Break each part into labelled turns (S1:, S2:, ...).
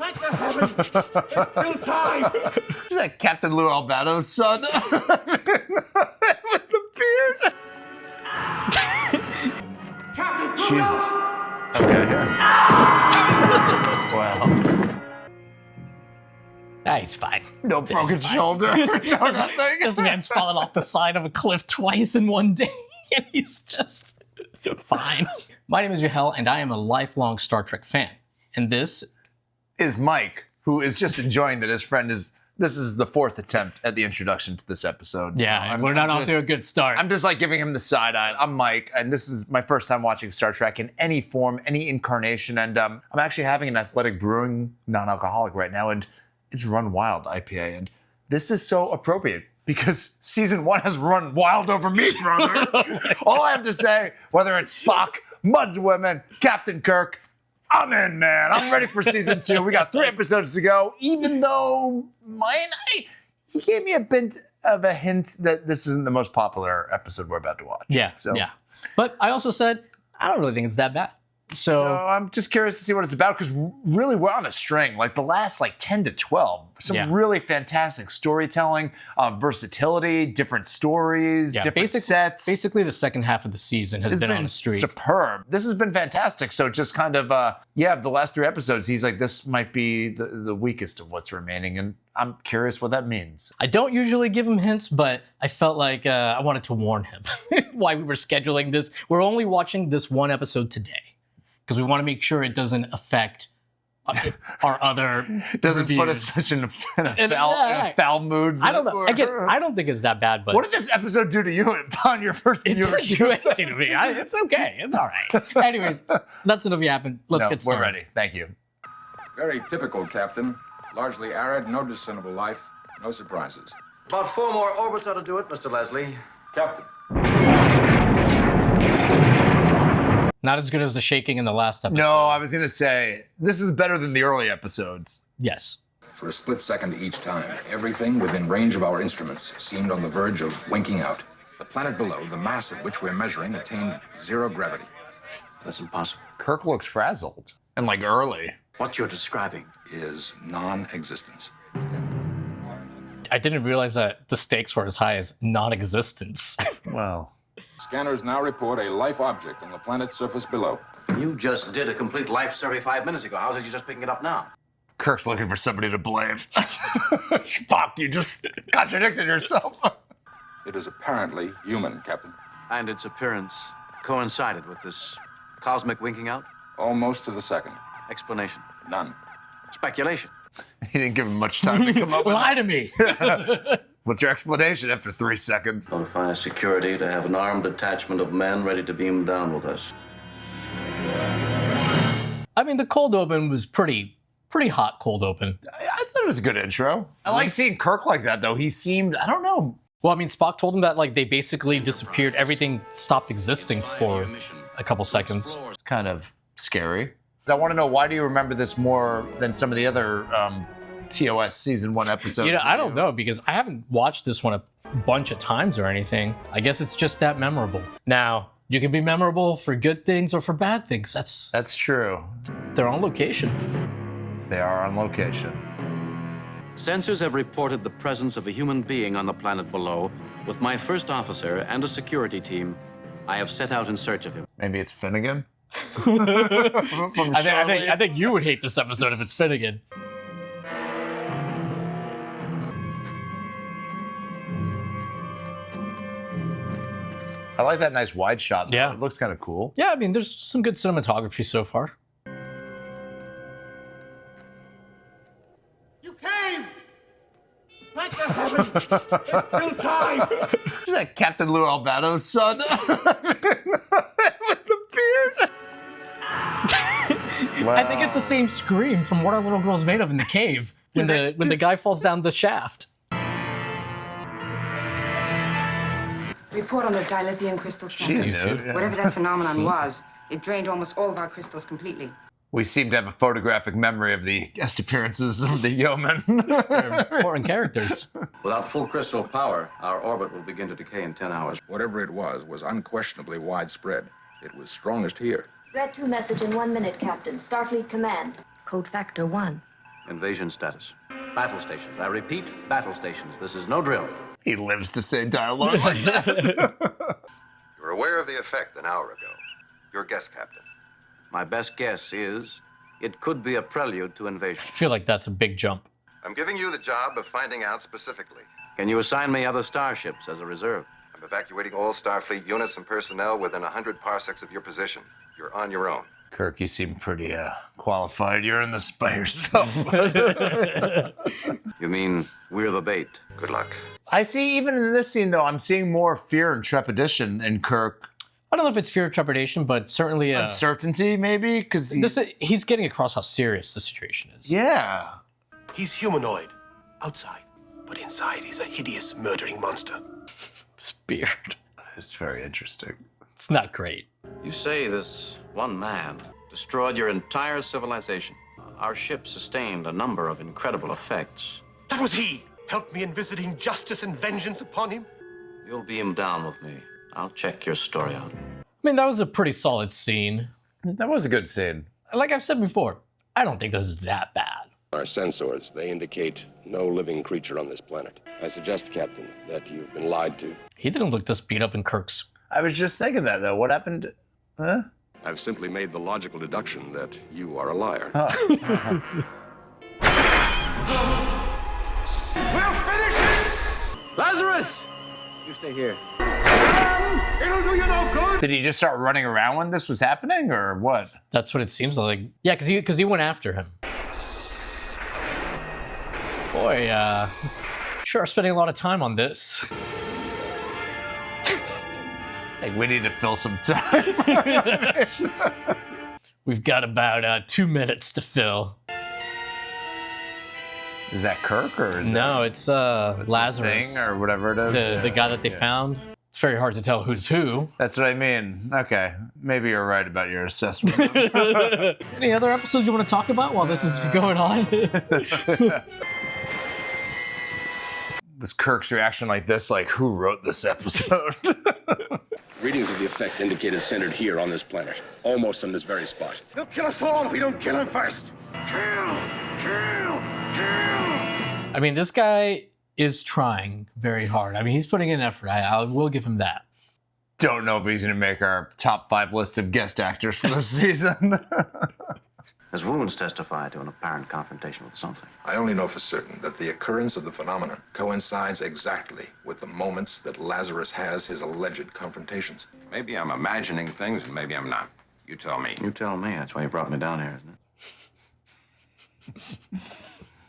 S1: Thank the heavens! It's still time!
S2: Is that Captain Lou Albano's son? With the beard?
S1: Captain Cook!
S2: Jesus. Okay, yeah. Wow.
S3: Ah, he's fine.
S2: No broken shoulder. No nothing.
S3: This man's fallen off the side of a cliff twice in one day, and he's just fine. My name is Rahel, and I am a lifelong Star Trek fan. And this
S2: is Mike, who is just enjoying that his friend is. This is the fourth attempt at the introduction to this episode.
S3: Yeah, we're not off to a good start.
S2: I'm just like giving him the side eye. I'm Mike, and this is my first time watching Star Trek in any form, any incarnation. And I'm actually having an Athletic Brewing non-alcoholic right now, and it's Run Wild IPA. And this is so appropriate because season 1 has run wild over me, brother. All I have to say, whether it's Spock, Mud's Women, Captain Kirk, I'm in, man. I'm ready for season 2. We got 3 episodes to go. Even though he gave me a bit of a hint that this isn't the most popular episode we're about to watch.
S3: Yeah. But I also said, I don't really think it's that bad. So
S2: I'm just curious to see what it's about because really we're on a string. Like the last 10 to 12, some really fantastic storytelling, versatility, different stories, different sets.
S3: Basically, the second half of the season has been on a streak.
S2: Superb. This has been fantastic. So just kind of, the last 3 episodes, he's like, this might be the weakest of what's remaining. And I'm curious what that means.
S3: I don't usually give him hints, but I felt like I wanted to warn him why we were scheduling this. We're only watching this one episode today, because we want to make sure it doesn't affect our other
S2: doesn't
S3: reviews.
S2: Put us such in a foul mood.
S3: I don't know. Again, I don't think it's that bad. But
S2: what did this episode do to you upon your first viewership?
S3: It didn't do anything to me. It's okay. It's all right. Anyways, that's enough yapping. Let's get started.
S2: We're ready. Thank you.
S4: Very typical, Captain. Largely arid, no discernible life, no surprises.
S5: About 4 more orbits ought to do it, Mr. Leslie.
S4: Captain.
S3: Not as good as the shaking in the last episode.
S2: No, I was going to say, this is better than the early episodes.
S3: Yes.
S4: For a split second each time, everything within range of our instruments seemed on the verge of winking out. The planet below, the mass at which we're measuring, attained 0 gravity.
S5: That's impossible.
S2: Kirk looks frazzled and early.
S5: What you're describing
S4: is non-existence.
S3: I didn't realize that the stakes were as high as non-existence.
S2: Wow.
S4: Scanners now report a life object on the planet's surface below.
S5: You just did a complete life survey 5 minutes ago. How's it you just picking it up now?
S2: Kirk's looking for somebody to blame. Spock, you just contradicted yourself.
S4: It is apparently human, Captain.
S5: And its appearance coincided with this cosmic winking out?
S4: Almost to the second.
S5: Explanation?
S4: None.
S5: Speculation?
S2: He didn't give him much time to come up with
S3: Lie to me.
S2: What's your explanation after 3 seconds?
S5: Notify security to have an armed detachment of men ready to beam down with us.
S3: I mean, the cold open was pretty hot cold open.
S2: I thought it was a good intro. I like seeing Kirk like that, though. He seemed, I don't know.
S3: Well, I mean, Spock told him that they basically disappeared. Everything stopped existing for a couple seconds.
S2: It's kind of scary. I want to know, why do you remember this more than some of the other TOS season 1 episodes?
S3: I don't know, because I haven't watched this one a bunch of times or anything. I guess it's just that memorable. Now, you can be memorable for good things or for bad things.
S2: That's true.
S3: They're on location.
S2: They are on location.
S5: Sensors have reported the presence of a human being on the planet below. With my first officer and a security team, I have set out in search of him.
S2: Maybe it's Finnegan?
S3: I think you would hate this episode if it's Finnegan.
S2: I like that nice wide shot, though.
S3: Yeah.
S2: It looks kind of cool.
S3: Yeah, I mean, there's some good cinematography so far.
S1: You came! Thank the heavens! It's still time!
S2: Is that Captain Lou Albano's son? With the beard? Wow.
S3: I think it's the same scream from What Our Little Girl's Made Of in the cave when the guy falls down the shaft.
S6: Report on the dilithium crystal
S2: She's
S6: scatter.
S2: new.
S6: Whatever that phenomenon was, it drained almost all of our crystals completely.
S2: We seem to have a photographic memory of the guest appearances of the yeomen.
S3: They're important characters.
S5: Without full crystal power, our orbit will begin to decay in 10 hours.
S4: Whatever it was unquestionably widespread. It was strongest here.
S7: Red 2 message in 1 minute, Captain. Starfleet Command.
S6: Code factor 1.
S5: Invasion status. Battle stations. I repeat, battle stations. This is no drill.
S2: He lives to say dialogue like that.
S7: You were aware of the effect an hour ago. Your guess, Captain.
S5: My best guess is it could be a prelude to invasion.
S3: I feel like that's a big jump.
S7: I'm giving you the job of finding out specifically.
S5: Can you assign me other starships as a reserve?
S7: I'm evacuating all Starfleet units and personnel within 100 parsecs of your position. You're on your own.
S2: Kirk, you seem pretty qualified. You're in this by yourself.
S5: You mean we're the bait?
S7: Good luck.
S2: I see, even in this scene, though, I'm seeing more fear and trepidation in Kirk.
S3: I don't know if it's fear of trepidation, but certainly
S2: Uncertainty, maybe? Because
S3: he's getting across how serious the situation is.
S2: Yeah.
S8: He's humanoid, outside, but inside he's a hideous murdering monster.
S3: It's weird.
S2: It's very interesting.
S3: It's not great.
S5: You say this one man destroyed your entire civilization. Our ship sustained a number of incredible effects.
S8: That was he! Helped me in visiting justice and vengeance upon him.
S5: You'll beam down with me. I'll check your story out.
S3: I mean, that was a pretty solid scene.
S2: That was a good scene.
S3: Like I've said before, I don't think this is that bad.
S9: Our sensors, they indicate no living creature on this planet. I suggest, Captain, that you've been lied to.
S3: He didn't look this beat up in Kirk's.
S2: I was just thinking that, though. What happened? Huh?
S9: I've simply made the logical deduction that you are a liar.
S1: We'll finish it!
S5: Lazarus! You stay here.
S1: It'll do you no good!
S2: Did he just start running around when this was happening, or what?
S3: That's what it seems like. Yeah, because he went after him. Boy, sure spending a lot of time on this.
S2: Like, we need to fill some time.
S3: We've got about 2 minutes to fill.
S2: Is that Kirk, or is
S3: No, it's Lazarus.
S2: thing, or whatever it is?
S3: The guy that they found. It's very hard to tell who's who.
S2: That's what I mean. Okay, maybe you're right about your assessment.
S3: Any other episodes you want to talk about while this is going on?
S2: Was Kirk's reaction like this? Like, who wrote this episode?
S9: Readings of the effect indicate it's centered here on this planet, almost on this very spot.
S1: He'll kill us all if we don't kill him first! Kill! Kill! Kill!
S3: I mean, this guy is trying very hard. I mean, he's putting in effort. I will give him that.
S2: Don't know if he's going to make our top 5 list of guest actors for this season.
S5: His wounds testify to an apparent confrontation with something.
S4: I only know for certain that the occurrence of the phenomenon coincides exactly with the moments that Lazarus has his alleged confrontations.
S10: Maybe I'm imagining things, and maybe I'm not. You tell me.
S5: You tell me. That's why you brought me down here, isn't it?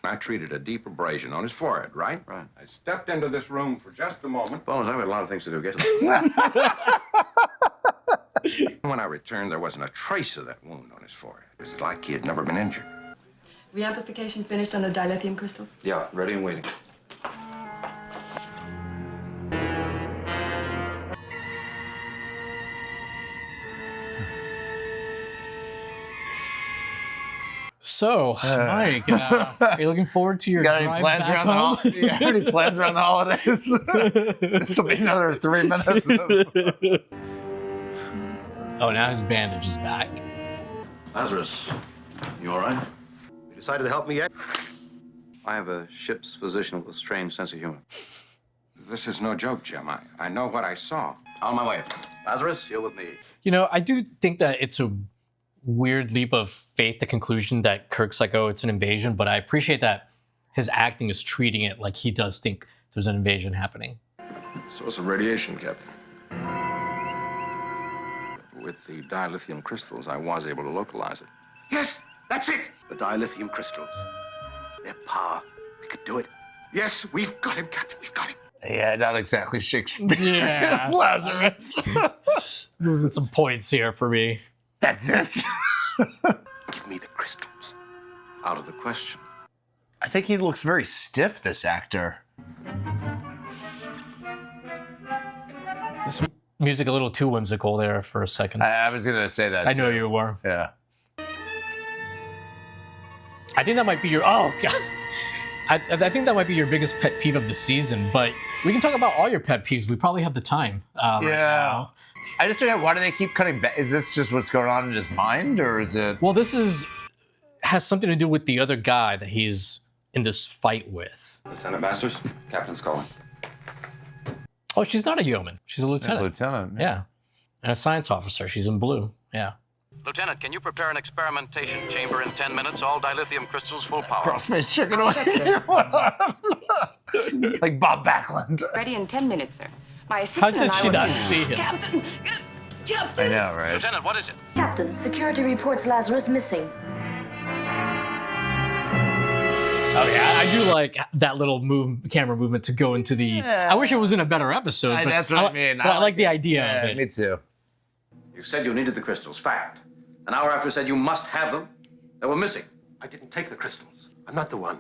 S10: I treated a deep abrasion on his forehead, right?
S5: Right.
S10: I stepped into this room for just a moment.
S5: Bones, I've got a lot of things to do. Get
S10: When I returned, there wasn't a trace of that wound on his forehead. It was like he had never been injured.
S11: Reamplification finished on the dilithium crystals?
S5: Yeah, ready and waiting.
S3: So, Mike, are you looking forward to your
S2: Got any
S3: drive
S2: plans
S3: back
S2: around
S3: home?
S2: yeah, any plans around the holidays? This will be another 3 minutes.
S3: Oh, now his bandage is back.
S5: Lazarus, you all right?
S8: You decided to help me yet?
S5: I have a ship's physician with a strange sense of humor.
S10: This is no joke, Jim. I know what I saw.
S5: On my way. Lazarus, you're with me.
S3: You know, I do think that it's a weird leap of faith, the conclusion that Kirk's like, oh, it's an invasion, but I appreciate that his acting is treating it like he does think there's an invasion happening.
S4: Source of radiation, Captain. With the dilithium crystals, I was able to localize it.
S8: Yes, that's it! The dilithium crystals. Their power. We could do it. Yes, we've got him, Captain. We've got him.
S2: Yeah, not exactly Shakespeare.
S3: Yeah.
S2: Lazarus.
S3: Losing some points here for me.
S2: That's it.
S8: Give me the crystals.
S5: Out of the question.
S2: I think he looks very stiff, this actor.
S3: This music a little too whimsical there for a second.
S2: I was going to say that.
S3: I know
S2: too.
S3: you were.
S2: Yeah.
S3: I think that might be your, oh, God. I think that might be your biggest pet peeve of the season, but we can talk about all your pet peeves. We probably have the time. Right now.
S2: I just don't know, why do they keep cutting back? Is this just what's going on in his mind, or is it?
S3: Well, this is has something to do with the other guy that he's in this fight with.
S12: Lieutenant Masters, Captain's calling.
S3: Oh, she's not a yeoman. She's a lieutenant.
S2: Yeah, lieutenant.
S3: Yeah. And a science officer. She's in blue. Yeah.
S5: Lieutenant, can you prepare an experimentation chamber in 10 minutes? All dilithium crystals full power.
S2: Cross-faced chicken away. Like Bob Backlund.
S6: Ready in 10 minutes, sir. My
S3: How
S6: assistant
S3: did
S6: and I
S3: she
S6: will
S3: not
S6: be...
S3: see him?
S6: Captain! Captain!
S2: I know, right?
S5: Lieutenant, what is it?
S13: Captain, security reports Lazarus missing.
S3: Oh yeah, I do like that little camera movement to go into the.
S2: Yeah.
S3: I wish it was in a better episode. But
S2: That's what I mean.
S3: But I like the idea
S2: Yeah,
S3: of it.
S2: me too.
S5: You said you needed the crystals. Fact. An hour after said you must have them. They were missing.
S8: I didn't take the crystals. I'm not the one.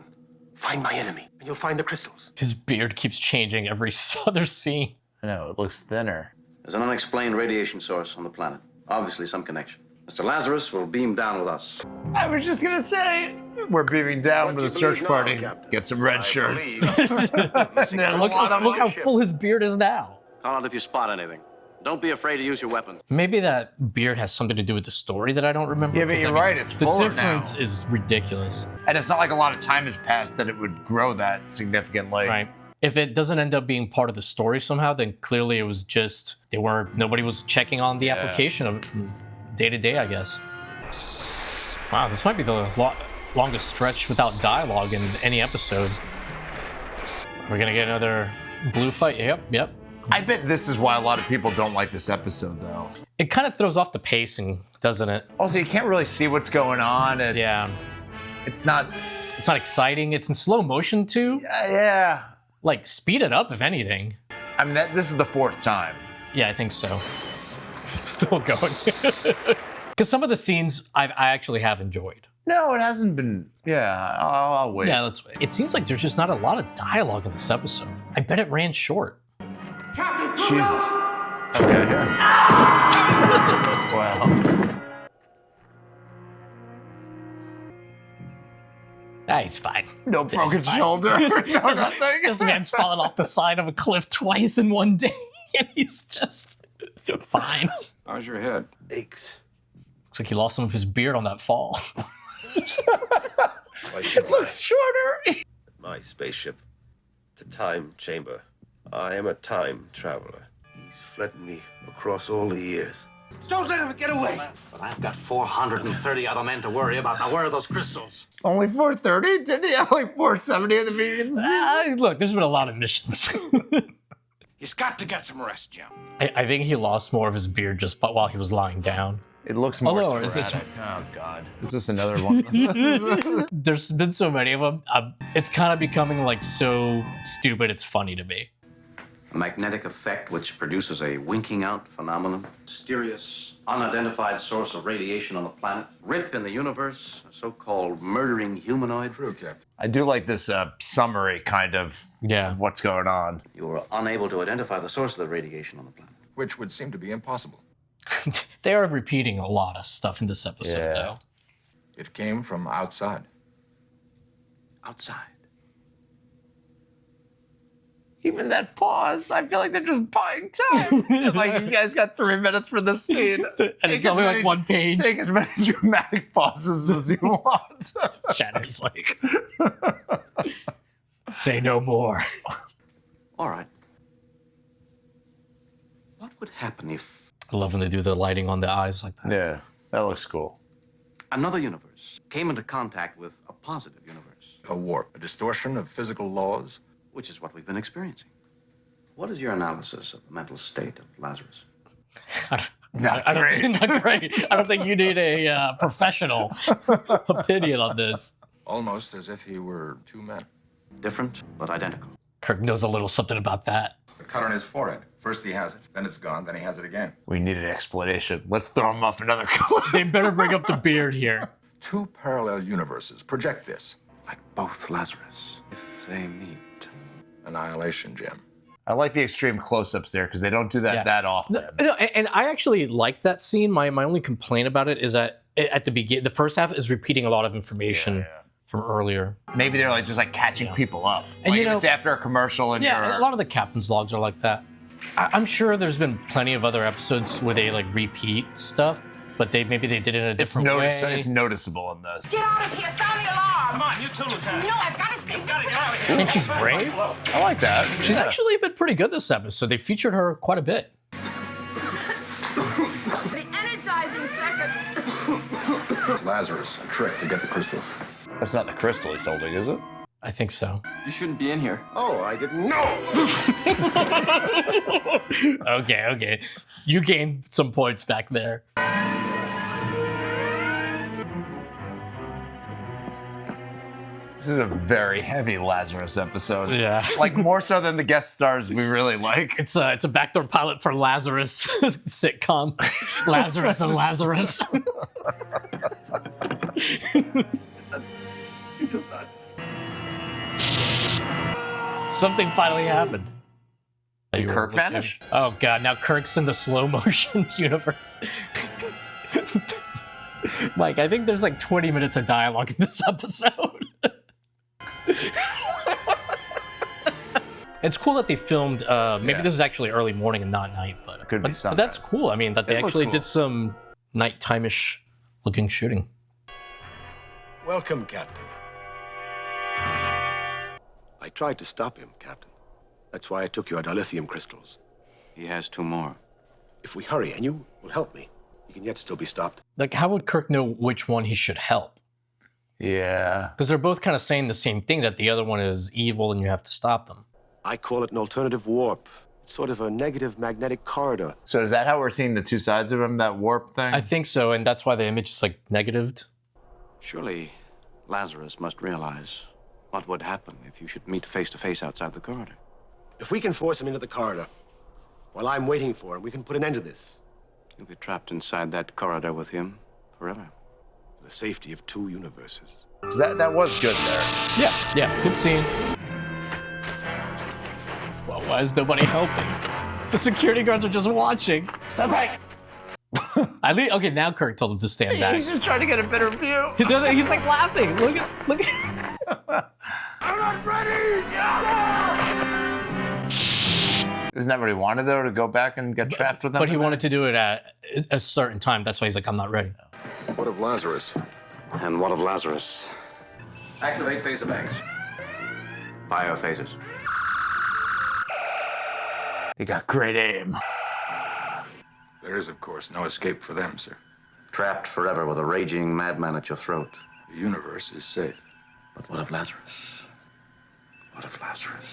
S8: Find my enemy, and you'll find the crystals.
S3: His beard keeps changing every other scene.
S2: I know, it looks thinner.
S5: There's an unexplained radiation source on the planet. Obviously some connection. Mr. Lazarus will beam down with us.
S2: I was just gonna say, we're beaming down to the search party. Get some red shirts.
S3: Look how full his beard is now.
S5: Call out if you spot anything. Don't be afraid to use your weapons.
S3: Maybe that beard has something to do with the story that I don't remember.
S2: Yeah, but you're right, it's
S3: the
S2: fuller
S3: difference
S2: now.
S3: is ridiculous.
S2: And it's not like a lot of time has passed that it would grow that significantly.
S3: Right. If it doesn't end up being part of the story somehow, then clearly it was just nobody was checking on the application of it from day to day, I guess. Wow, this might be the longest stretch without dialogue in any episode. We're gonna get another blue fight. Yep.
S2: I bet this is why a lot of people don't like this episode, though.
S3: It kind of throws off the pacing, doesn't it?
S2: Also, you can't really see what's going on. It's not
S3: exciting. It's in slow motion too.
S2: Yeah.
S3: Like, speed it up, if anything.
S2: I mean, this is the fourth time.
S3: Yeah, I think so. It's still going. Because some of the scenes I actually have enjoyed.
S2: No, it hasn't been. Yeah, I'll wait.
S3: Yeah, let's wait. It seems like there's just not a lot of dialogue in this episode. I bet it ran short.
S2: Jesus. Okay, here. Wow.
S3: He's fine.
S2: No broken shoulder. No nothing.
S3: This man's fallen off the side of a cliff twice in one day, and he's just fine.
S12: How's your head?
S8: Aches.
S3: Looks like he lost some of his beard on that fall.
S2: It looks shorter.
S9: My spaceship. It's a time chamber. I am a time traveler.
S8: He's fled me across all the years.
S1: Don't let him get away.
S5: But I've got 430 other men to worry about. Now, where are those crystals?
S2: Only 430? Didn't he have like 470 at the beginning of the season?
S3: Look, there's been a lot of missions.
S1: He's got to get some rest, Jim.
S3: I think he lost more of his beard just while he was lying down.
S2: It looks more sporadic. Oh, God. Is this another one?
S3: There's been so many of them. It's kind of becoming like so stupid, it's funny to me.
S5: A magnetic effect which produces a winking out phenomenon. Mysterious, unidentified source of radiation on the planet. Rip in the universe, a so-called murdering humanoid.
S8: True, Captain.
S2: I do like this summary kind of what's going on.
S5: You were unable to identify the source of the radiation on the planet.
S4: Which would seem to be impossible.
S3: They are repeating a lot of stuff in this episode, though.
S4: It came from outside.
S5: Outside?
S2: Even that pause, I feel like they're just buying time. Like, you guys got 3 minutes for this scene.
S3: And it's only like one page.
S2: Take as many dramatic pauses as you want.
S3: Shannon's like, say no more.
S5: All right. What would happen if...
S3: I love when they do the lighting on the eyes like that.
S2: Yeah, that looks cool.
S5: Another universe came into contact with a positive universe.
S4: A warp, a distortion of physical laws.
S5: Which is what we've been experiencing. What is your analysis of the mental state of Lazarus?
S3: Not great. I don't think you need a professional opinion on this.
S4: Almost as if he were two men.
S5: Different, but identical.
S3: Kirk knows a little something about that.
S4: The cut on his forehead. First he has it, then it's gone, then he has it again.
S2: We need an explanation. Let's throw him off another cliff.
S3: They better bring up the beard here.
S4: Two parallel universes. Project this.
S5: Like both Lazarus, if they meet.
S4: Annihilation, Jim.
S2: I like the extreme close-ups there because they don't do that that often.
S3: No, and I actually like that scene. My only complaint about it is that at the beginning, the first half is repeating a lot of information from earlier.
S2: Maybe they're like just like catching people up.
S3: And
S2: like if it's after a commercial and
S3: a lot of the captain's logs are like that. I'm sure there's been plenty of other episodes where they like repeat stuff, but maybe they did it in a different way.
S2: It's noticeable in this.
S6: Get out of here! Sound the alarm!
S1: Come on, you too, Lieutenant.
S6: No, I've got to stay.
S1: Gotta get out of here.
S3: And she's brave.
S2: I like that.
S3: She's actually been pretty good this episode. They featured her quite a bit.
S11: The energizing circuits.
S4: Lazarus, a trick to get the crystals.
S2: That's not the crystal he's holding, is it?
S3: I think so.
S8: You shouldn't be in here. Oh, I didn't know.
S3: Okay. You gained some points back there.
S2: This is a very heavy Lazarus episode.
S3: Yeah.
S2: Like more so than the guest stars we really like.
S3: It's a backdoor pilot for Lazarus sitcom. Lazarus and Lazarus. Something finally happened.
S2: Did Kirk vanish?
S3: Oh god, now Kirk's in the slow motion universe. Mike, I think there's like 20 minutes of dialogue in this episode. It's cool that they filmed, maybe this is actually early morning and not night, but that's cool. I mean, that they actually did some nighttime-ish looking shooting.
S8: Welcome, Captain. I tried to stop him, Captain. That's why I took your dilithium crystals.
S5: He has 2 more.
S8: If we hurry, and you will help me, he can yet still be stopped.
S3: Like, how would Kirk know which one he should help?
S2: Yeah.
S3: Because they're both kind of saying the same thing, that the other one is evil and you have to stop them.
S8: I call it an alternative warp. It's sort of a negative magnetic corridor.
S2: So is that how we're seeing the two sides of him, that warp thing?
S3: I think so, and that's why the image is like negatived.
S5: Surely Lazarus must realize what would happen if you should meet face to face outside the corridor.
S8: If we can force him into the corridor, while I'm waiting for him, we can put an end to this.
S5: You'll be trapped inside that corridor with him forever.
S8: For the safety of 2 universes.
S2: That was good there.
S3: Yeah, good scene. Well, why is nobody helping? The security guards are just watching.
S1: Stand back.
S3: Okay, now Kirk told him to stand back.
S2: He's just trying to get a better view.
S3: He's like laughing. Look at.
S1: I'm not ready.
S2: Isn't that what he wanted, though, to go back and get trapped with them?
S3: But he wanted to do it at a certain time. That's why he's like, I'm not ready.
S4: What of Lazarus?
S5: And what of Lazarus? Activate phaser banks. Biophases.
S2: He got great aim.
S4: There is, of course, no escape for them, sir.
S5: Trapped forever with a raging madman at your throat.
S4: The universe is safe.
S5: But what of Lazarus? What of Lazarus?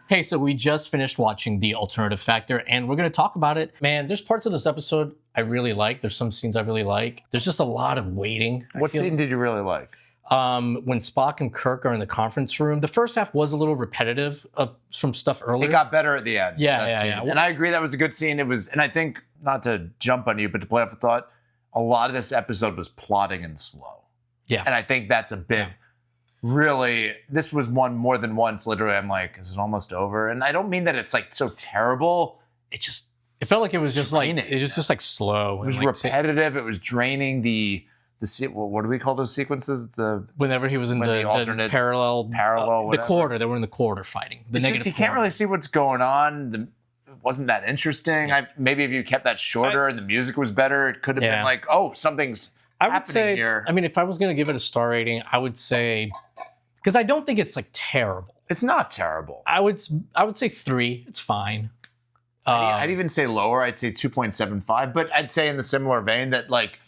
S3: Hey, so we just finished watching The Alternative Factor, and we're going to talk about it. Man, there's parts of this episode I really like. There's some scenes I really like. There's just a lot of waiting.
S2: What scene did you really like?
S3: When Spock and Kirk are in the conference room. The first half was a little repetitive of some stuff earlier.
S2: It got better at the end.
S3: Yeah.
S2: And I agree that was a good scene. It was, and I think, not to jump on you, but to play off a thought, a lot of this episode was plotting and slow.
S3: Yeah.
S2: And I think that's a bit, really, this was one more than once, literally, I'm like, is it almost over? And I don't mean that it's like so terrible. It
S3: felt like it was just draining. Like, it was just like slow.
S2: It was repetitive. It was draining what do we call those sequences?
S3: Whenever he was in the alternate parallel, the corridor, they were in the corridor fighting.
S2: You can't really see what's going on. It wasn't that interesting.
S3: Yeah.
S2: Maybe if you kept that shorter and the music was better, it could have been like, oh, something's happening here.
S3: I mean, if I was going to give it a star rating, I would say, because I don't think it's like terrible.
S2: It's not terrible.
S3: I would say 3. It's fine.
S2: I'd even say lower. I'd say 2.75. But I'd say in the similar vein that, like,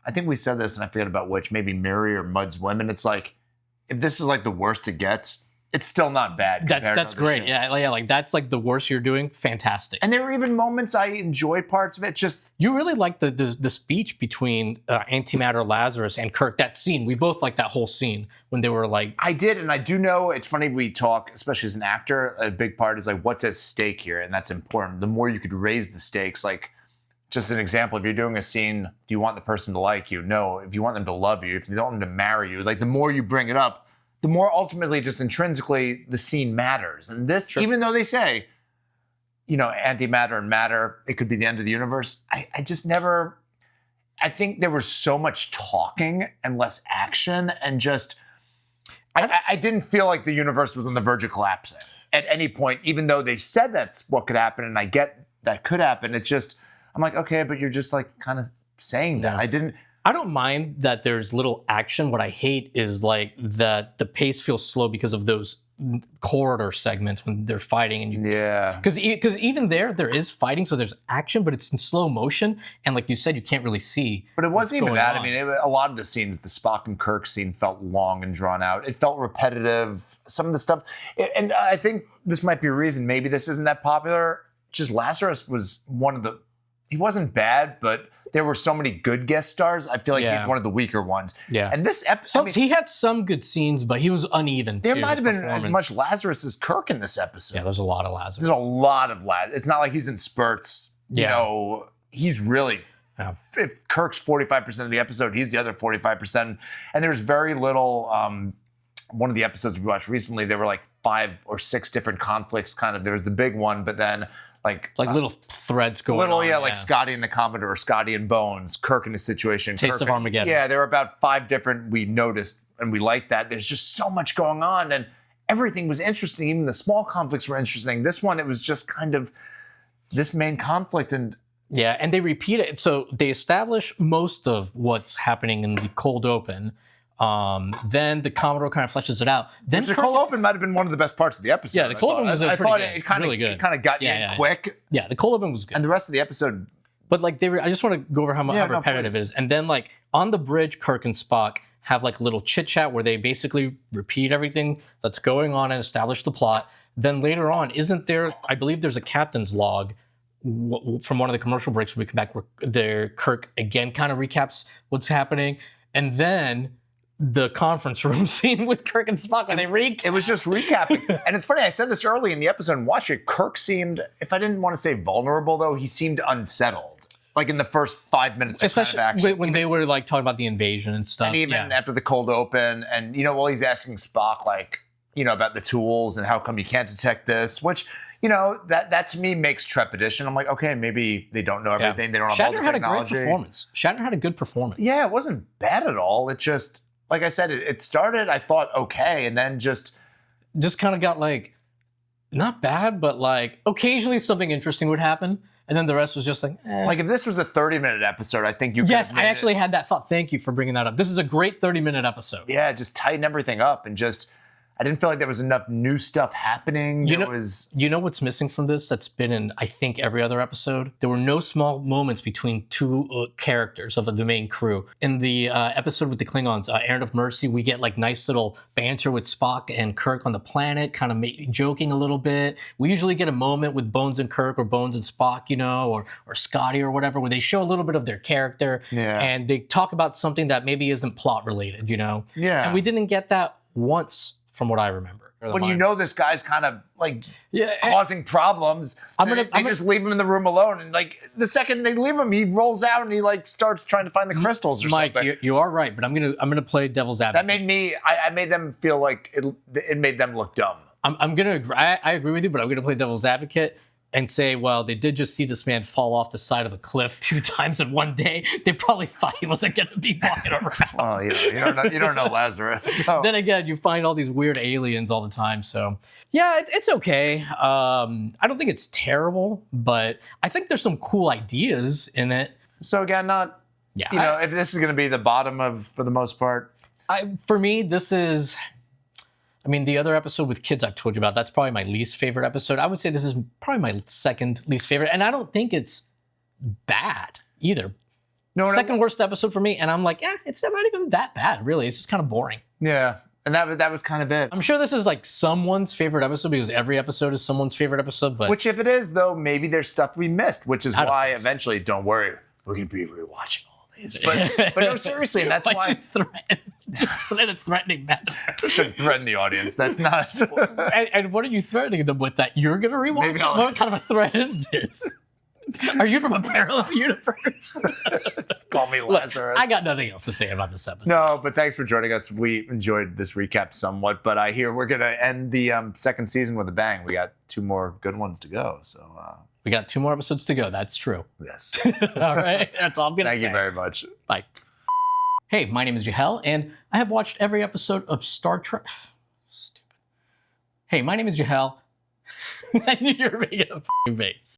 S2: I think we said this, and I forget about which, maybe Miri or Mud's Women. It's like, if this is like the worst it gets, it's still not bad.
S3: That's great. Yeah, like that's like the worst you're doing. Fantastic.
S2: And there were even moments I enjoyed parts of it. Just
S3: you really liked the speech between Antimatter Lazarus and Kirk. That scene, we both liked that whole scene when they were like.
S2: I did, and I do know it's funny we talk, especially as an actor. A big part is like what's at stake here, and that's important. The more you could raise the stakes, like. Just an example, if you're doing a scene, do you want the person to like you? No. If you want them to love you, if you don't want them to marry you, like the more you bring it up, the more ultimately just intrinsically the scene matters. And this, even though they say, antimatter and matter, it could be the end of the universe, I just never, I think there was so much talking and less action and just, I didn't feel like the universe was on the verge of collapsing at any point, even though they said that's what could happen and I get that could happen. It's just, I'm like, okay, but you're just like kind of saying that.
S3: I don't mind that there's little action. What I hate is like that the pace feels slow because of those corridor segments when they're fighting, and because even there is fighting, so there's action, but it's in slow motion, and like you said, you can't really see.
S2: But it wasn't even that.
S3: on.
S2: I mean, a lot of the scenes, the Spock and Kirk scene, felt long and drawn out. It felt repetitive. Some of the stuff, and I think this might be a reason. Maybe this isn't that popular. Just Lazarus was one of the. He wasn't bad, but there were so many good guest stars. I feel like he's one of the weaker ones.
S3: Yeah.
S2: And this episode,
S3: he had some good scenes, but he was uneven.
S2: There might have been as much Lazarus as Kirk in this episode.
S3: Yeah, there's a lot of Lazarus.
S2: There's a lot of Lazarus. It's not like he's in spurts. You know, he's really. If Kirk's 45% of the episode, he's the other 45%. And there's very little. One of the episodes we watched recently, there were like 5 or 6 different conflicts. Kind of, there was the big one, but then. Like
S3: little threads going on.
S2: Like Scotty and the Commodore, Scotty and Bones, Kirk in the situation.
S3: Taste of Armageddon.
S2: Yeah, there were about 5 different we noticed, and we liked that. There's just so much going on, and everything was interesting. Even the small conflicts were interesting. This one, it was just kind of this main conflict. And
S3: and they repeat it. So they establish most of what's happening in the cold open. Then the Commodore kind of fleshes it out. Then
S2: the cold open might have been one of the best parts of the episode.
S3: Yeah, the cold open was
S2: I thought it kind
S3: really good.
S2: It kind of got you in quick.
S3: Yeah, the cold open was good.
S2: And the rest of the episode.
S3: But like I just want to go over how repetitive it is. And then like on the bridge, Kirk and Spock have like a little chit chat where they basically repeat everything that's going on and establish the plot. Then later on, isn't there? I believe there's a captain's log from one of the commercial breaks when we come back where Kirk again kind of recaps what's happening, and then the conference room scene with Kirk and Spock when they recap.
S2: It was just recapping. And it's funny, I said this early in the episode and watch it, Kirk seemed, if I didn't want to say vulnerable though, he seemed unsettled. Like in the first 5 minutes of
S3: especially
S2: kind of action.
S3: When they were like talking about the invasion and stuff.
S2: And even after the cold open, and while he's asking Spock like, about the tools and how come you can't detect this, which that to me makes trepidation. I'm like, okay, maybe they don't know everything. They don't have all the technology.
S3: Shatner had a good performance.
S2: Yeah, it wasn't bad at all. It just, like I said, it started, I thought, okay, and then just
S3: kind of got like, not bad, but like occasionally something interesting would happen, and then the rest was just like, eh.
S2: Like if this was a 30-minute episode, I think you could
S3: Yes, I actually had that thought. Thank you for bringing that up. This is a great 30-minute episode.
S2: Yeah, just tighten everything up and just, I didn't feel like there was enough new stuff happening.
S3: You know what's missing from this that's been in, I think, every other episode? There were no small moments between two characters of the main crew. In the episode with the Klingons, Errand of Mercy, we get like nice little banter with Spock and Kirk on the planet, kind of joking a little bit. We usually get a moment with Bones and Kirk or Bones and Spock, or Scotty or whatever, where they show a little bit of their character and they talk about something that maybe isn't plot related,
S2: Yeah.
S3: And we didn't get that once from what I remember.
S2: When this guy's kind of like causing problems, they just leave him in the room alone. And like the second they leave him, he rolls out and he like starts trying to find the crystals or something.
S3: Mike, you are right, but I'm gonna play devil's advocate.
S2: That made me. I made them feel like it made them look dumb.
S3: I'm gonna agree. I agree with you, but I'm gonna play devil's advocate and say, well, they did just see this man fall off the side of a cliff 2 times in one day. They probably thought he wasn't going to be walking around.
S2: Oh, you don't know Lazarus. So.
S3: Then again, you find all these weird aliens all the time. So yeah, it's okay. I don't think it's terrible, but I think there's some cool ideas in it.
S2: So again, if this is going to be the bottom for the most part.
S3: For me, this is. I mean, the other episode with kids I've told you about, that's probably my least favorite episode. I would say this is probably my second least favorite. And I don't think it's bad either. Second worst episode for me. And I'm like, it's not even that bad, really. It's just kind of boring.
S2: Yeah. And that was kind of it.
S3: I'm sure this is like someone's favorite episode because every episode is someone's favorite episode. But
S2: which if it is, though, maybe there's stuff we missed, which is why eventually, don't worry, we're going to be rewatching all these. But no, seriously, and that's why.
S3: In a threatening manner.
S2: You shouldn't threaten the audience. That's not.
S3: and what are you threatening them with? That you're going to rewatch it? What kind of a threat is this? Are you from a parallel universe?
S2: Just call me Lazarus.
S3: I got nothing else to say about this episode.
S2: No, but thanks for joining us. We enjoyed this recap somewhat, but I hear we're going to end the second season with a bang. We got 2 more good ones to go. So
S3: we got 2 more episodes to go. That's true.
S2: Yes.
S3: All right. That's all I'm going to say.
S2: Thank you very much.
S3: Bye. Hey, my name is Jahel, and I have watched every episode of Star Trek. Stupid. Hey, my name is Jahel. I knew you were making a f***ing face.